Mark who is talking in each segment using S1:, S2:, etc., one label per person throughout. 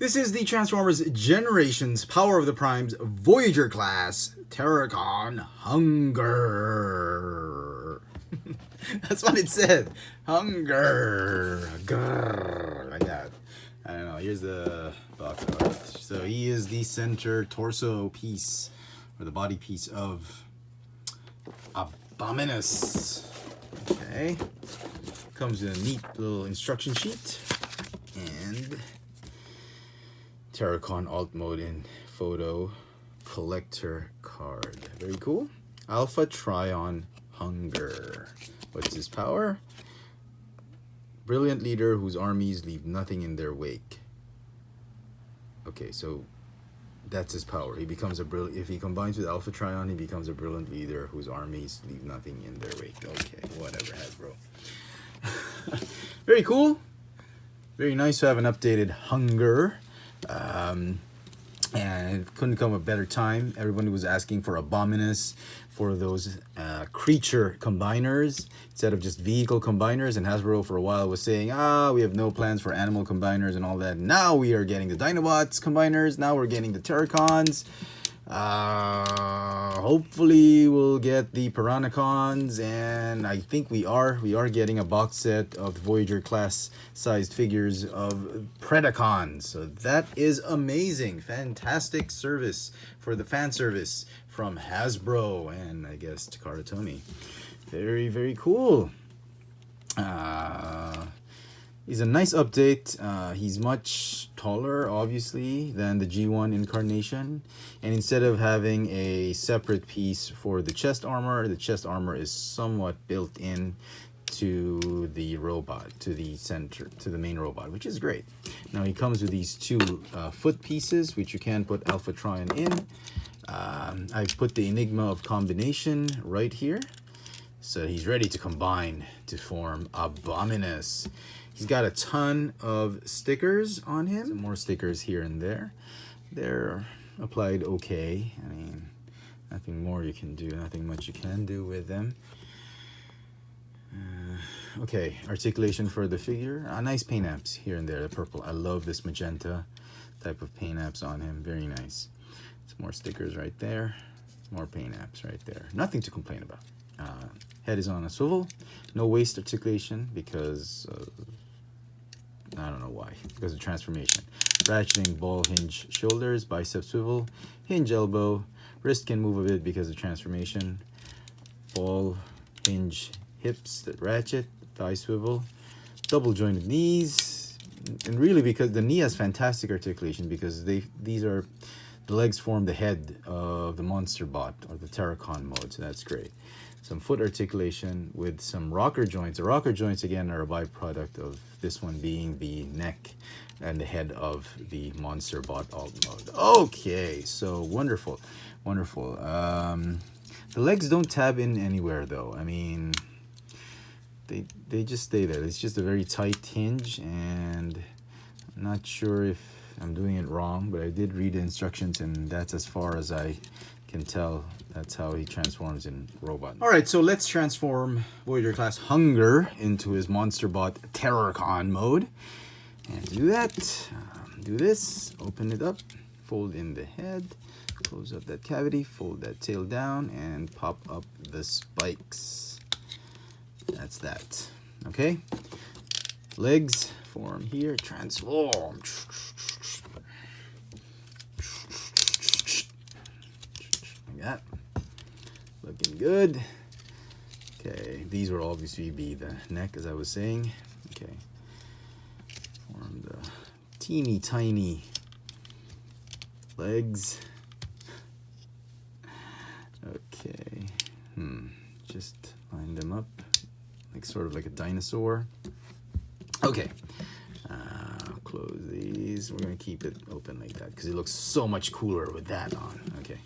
S1: This is the Transformers Generations Power of the Primes Voyager class Terracon Hun Gurrr. That's what it said. Hun Gurrr. Gurrr. Like that. I don't know. Here's the box art. So he is the center torso piece, or the body piece of Abominus. Okay. Comes in a neat little instruction sheet. And Terracon alt mode in photo collector card. Very cool. Alpha Trion Hun Gurrr. What's his power? Brilliant leader whose armies leave nothing in their wake. Okay, so that's his power. He becomes a brilliant. If he combines with Alpha Trion, he becomes a brilliant leader whose armies leave nothing in their wake. Okay, whatever, Hasbro. Very cool. Very nice to have an updated Hun Gurrr. And it couldn't come a better time. Everybody was asking for Abominus, for those creature combiners instead of just vehicle combiners, and Hasbro for a while was saying, we have no plans for animal combiners and all that. Now we are getting the Dinobots combiners. Now we're getting the Terracons. Hopefully we'll get the Piranacons, and I think we are getting a box set of the Voyager class sized figures of Predacons. So that is amazing. Fantastic service for the fan service from Hasbro and I guess Takara Tomy. Very, very cool. He's a nice update. He's much taller, obviously, than the G1 incarnation. And instead of having a separate piece for the chest armor is somewhat built in to the robot, to the center, to the main robot, which is great. Now he comes with these two foot pieces, which you can put Alpha Trion in. I've put the Enigma of Combination right here. So he's ready to combine to form Abominus. He's got a ton of stickers on him. Some more stickers here and there. They're applied okay. I mean, nothing more you can do, nothing much you can do with them. Okay, articulation for the figure. Nice paint apps here and there, the purple. I love this magenta type of paint apps on him. Very nice. Some more stickers right there. More paint apps right there. Nothing to complain about. Head is on a swivel. No waist articulation because I don't know why. Because of transformation. Ratcheting ball hinge shoulders, bicep swivel, hinge elbow. Wrist can move a bit because of transformation. Ball hinge hips that ratchet, thigh swivel, double jointed knees, and really because the knee has fantastic articulation because these are the legs form the head of the monster bot or the Terracon mode, so that's great. Some foot articulation with some rocker joints. The rocker joints again are a byproduct of this one being the neck and the head of the monster bot alt mode. Okay, so wonderful, wonderful. The legs don't tab in anywhere though. I mean, they just stay there. It's just a very tight hinge, and I'm not sure if I'm doing it wrong, but I did read the instructions, and that's as far as I can tell. That's how he transforms in robot. All right, so let's transform Voyager class Hun Gurrr into his monster bot Terracon mode. And to do that, do this, open it up, fold in the head, close up that cavity, fold that tail down, and pop up the spikes. That's that. Okay. Legs form here. Transform. Like that. Looking good. Okay. These will obviously be the neck, as I was saying. Okay. Form the teeny tiny legs. Okay. Just line them up. Like sort of like a dinosaur. Okay, close these. We're gonna keep it open like that because it looks so much cooler with that on. Okay.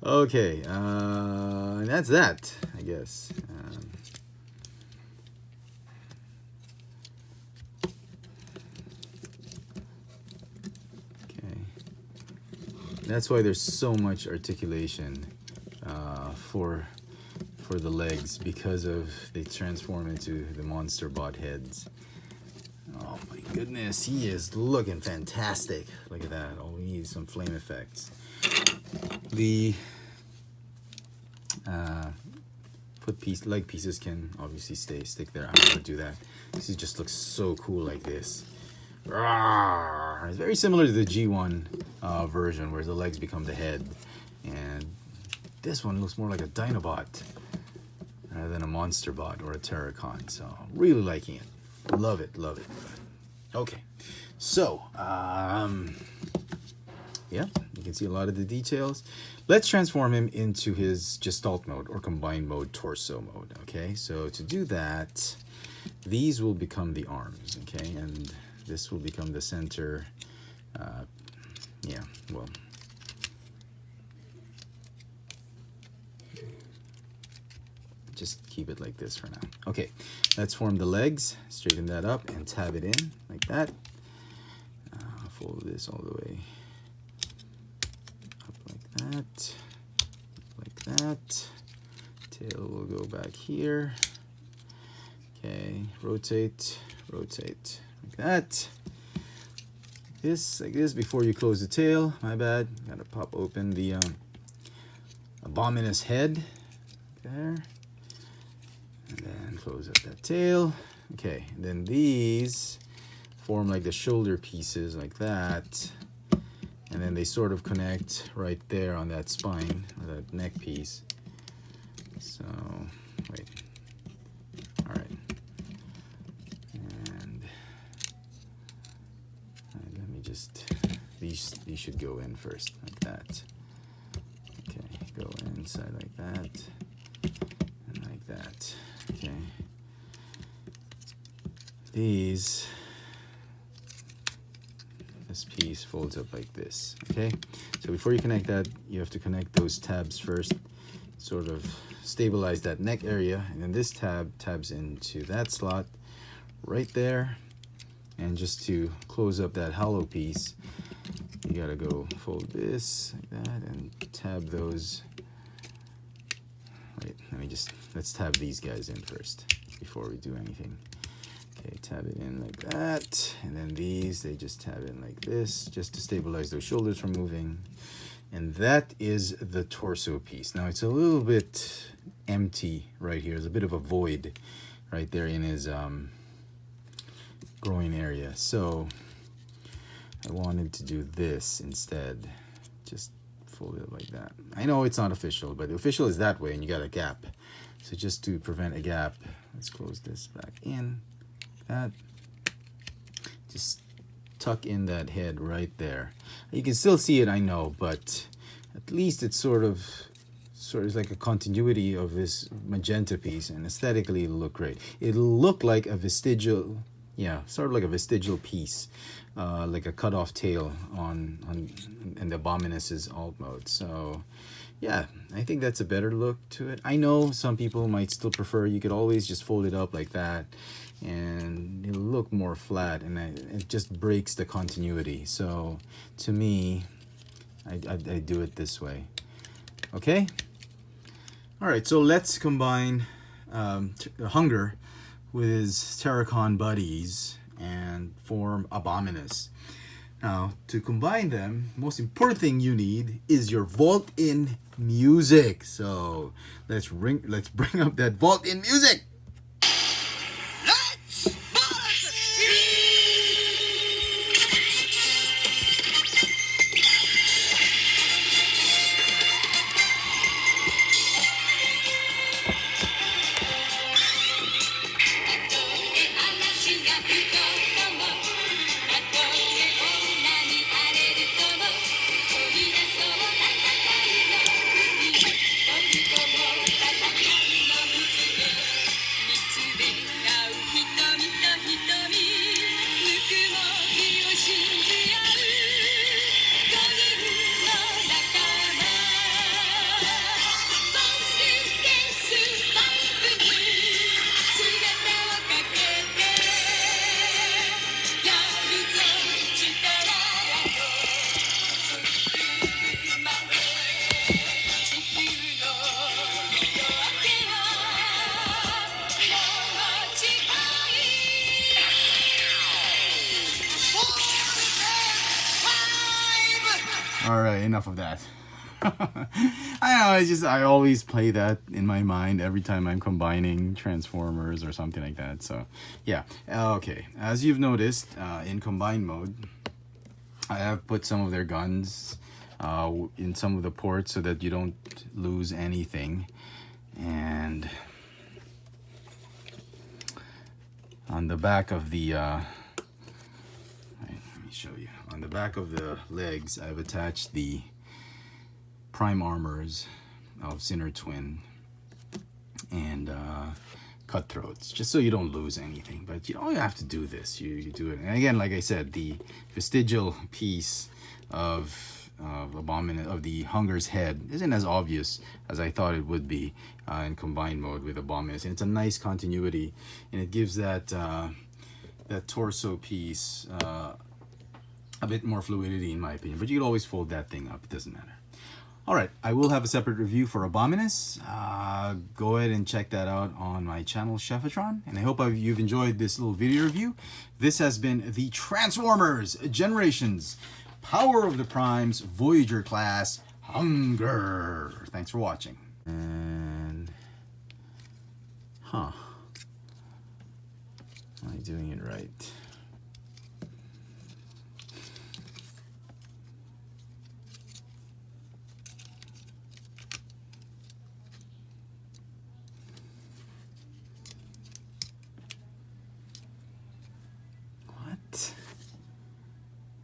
S1: Okay, and that's that, I guess. Okay, that's why there's so much articulation for the legs, because of they transform into the monster bot heads. Oh my goodness, he is looking fantastic. Look at that. All we need is some flame effects. The leg pieces can obviously stick there. I'm gonna do that. This just looks so cool like this. Rawr. It's very similar to the G1 version where the legs become the head, and this one looks more like a Dinobot rather than a monster bot or a Terracon. So really liking it. Love it, love it. Okay, so yeah, you can see a lot of the details. Let's transform him into his Gestalt mode or combined mode, torso mode. Okay, so to do that, these will become the arms. Okay, and this will become the center. Yeah, well, just keep it like this for now. Okay, let's form the legs, straighten that up and tab it in like that. Fold this all the way up like that. Tail will go back here. Okay, rotate like that. This like this before you close the tail. My bad. Gotta pop open the Abominus head there. And then close up that tail. Okay, and then these form like the shoulder pieces like that. And then they sort of connect right there on that spine, or that neck piece. So, wait. All right. And let me just, these should go in first, like that. Okay, go inside like that, and like that. Okay. This piece folds up like this. Okay, so before you connect that, you have to connect those tabs first, sort of stabilize that neck area, and then this tab tabs into that slot right there. And just to close up that hollow piece, you gotta go fold this like that and tab those. Wait, let's tab these guys in first before we do anything. Okay, tab it in like that, and then these, they just tab in like this, just to stabilize those shoulders from moving. And that is the torso piece. Now it's a little bit empty right here. There's a bit of a void right there in his groin area. So I wanted to do this instead. Just fold it like that. I know it's not official, but the official is that way, and you got a gap. So just to prevent a gap, let's close this back in. That, just tuck in that head right there. You can still see it, I know, but at least it's sort of like a continuity of this magenta piece, and aesthetically it'll look great. It'll look like a vestigial, yeah, sort of like a vestigial piece, like a cut-off tail on the Abominus's alt mode. So yeah, I think that's a better look to it. I know some people might still prefer, you could always just fold it up like that and it'll look more flat, and it just breaks the continuity. So to me, I do it this way. Okay? All right, so let's combine Hun Gurrr with his Terracon buddies and form Abominus. Now, to combine them, most important thing you need is your vault-in music. So let's bring up that vault-in music. All right, enough of that. I know, I always play that in my mind every time I'm combining Transformers or something like that. So, yeah. Okay, as you've noticed, in combined mode, I have put some of their guns in some of the ports so that you don't lose anything. And on the back of the, let me show you. On the back of the legs, I've attached the prime armors of Sinner Twin and Cutthroats, just so you don't lose anything. But you don't have to do this. You do it. And again, like I said, the vestigial piece of Abominus, of the Hun Gurr's head, isn't as obvious as I thought it would be in combined mode with Abominus. And it's a nice continuity, and it gives that that torso piece a bit more fluidity, in my opinion. But you can always fold that thing up. It doesn't matter. All right, I will have a separate review for Abominus. Go ahead and check that out on my channel, Chefatron. And I hope you've enjoyed this little video review. This has been the Transformers Generations Power of the Primes Voyager class Hun Gurrr. Thanks for watching. And am I doing it right?